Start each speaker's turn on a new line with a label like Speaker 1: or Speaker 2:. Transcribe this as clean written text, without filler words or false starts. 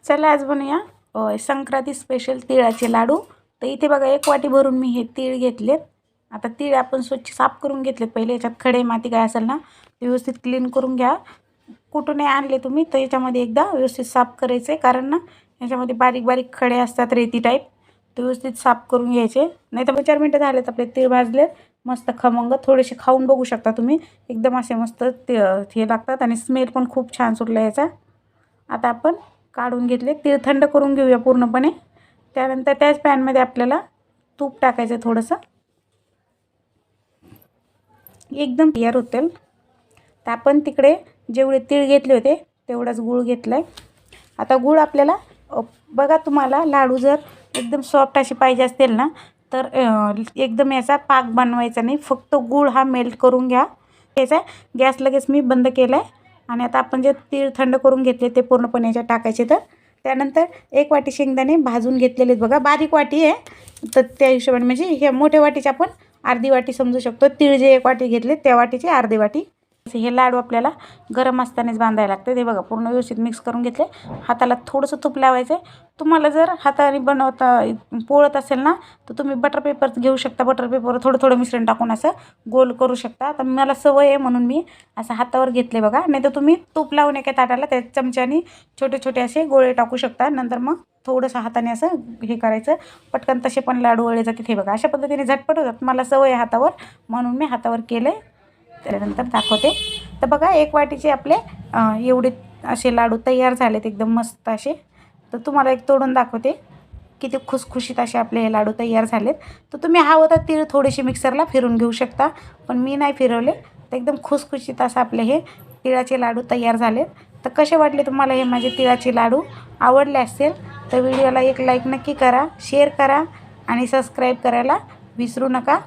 Speaker 1: चला आज बनवूया संक्रांती स्पेशल तिळाचे लाडू। तर इथे बघा 1 वाटी भरून मी हे तीळ घेतलेत। आता तीळ आपण स्वच्छ साफ करून घेतलेत। पहिले याच्यात खडे माती काय असेल ना ते व्यवस्थित क्लीन करून घ्या। कुठून आणले तुम्ही तर याच्यामध्ये एकदा व्यवस्थित साफ करायचे, कारण ना याच्यामध्ये बारीक बारीक खडे असतात रेती टाईप, ते व्यवस्थित साफ करून घ्यायचे। नाही तर 4 मिनिटं झालेत आपले तीळ भाजले मस्त खमंग। थोडेसे खाऊन बघू शकता तुम्ही, एकदम असे मस्त हे लागतात आणि स्मेल पण खूप छान सुटला याचा। आता आपण काढून घेतले तीळ, थंड करून घेऊया पूर्णपणे। त्यानंतर त्याच पॅनमध्ये आपल्याला तूप टाकायचं थोडंसं, एकदम तयार होतील। तर आपण तिकडे जेवढे तीळ घेतले होते तेवढाच गूळ घेतलाय। आता गूळ आपल्याला बघा, तुम्हाला लाडू जर एकदम सॉफ्ट अशी पाहिजे असतील ना तर एकदम याचा पाक बनवायचा नाही, फक्त गूळ हा मेल्ट करून घ्या। याचा गॅस लगेच मी बंद केला आहे। आणि आता आपण जे तीळ थंड करून घेतले ते पूर्णपणे याच्यात टाकायचे। तर त्यानंतर 1 वाटी शेंगदाणे भाजून घेतलेले बघा, बारीक वाटी आहे तर त्या हिशोबाने, म्हणजे हे मोठ्या वाटीचे आपण अर्धी वाटी समजू शकतो। तीळ जे 1 वाटी घेतले त्या वाटीची अर्धी वाटी। हे लाडू आपल्याला गरम असतानाच बांधायला लागते। ते बघा पूर्ण व्यवस्थित मिक्स करून घेतले। हाताला थोडंसं तूप लावायचं आहे। तुम्हाला जर हाताने बनवता पोळत असेल ना तर तुम्ही बटर पेपर घेऊ शकता। बटर पेपर थोडं थोडं मिश्रण टाकून असं गोल करू शकता। आता मला सवय आहे म्हणून मी असं हातावर घेतले बघा। नाही तर तुम्ही तूप लावून एका ताटाला त्या चमच्याने छोटे छोटे असे गोळे टाकू शकता। नंतर मग थोडंसं हाताने असं हे करायचं, पटकन तसे पण लाडू वळले जाते। हे बघा अशा पद्धतीने झटपट होतात। मला सवय आहे हातावर म्हणून मी हातावर केले। त्यानंतर दाखवते। तर बघा 1 वाटीचे आपले एवढे असे लाडू तयार झालेत, एकदम मस्त असे। तर तुम्हाला एक तोडून दाखवते, किती खुसखुशीत असे आपले हे लाडू तयार झालेत। तर तुम्ही हवं तर तीळ थोडेसे मिक्सरला फिरून घेऊ शकता, पण मी नाही फिरवले। तर एकदम खुसखुशीत असं आपले हे तिळाचे लाडू तयार झालेत। तर कसे वाटले तुम्हाला हे माझे तिळाचे लाडू? आवडले असेल तर व्हिडिओला एक लाईक नक्की करा, शेअर करा आणि सबस्क्राईब करायला विसरू नका।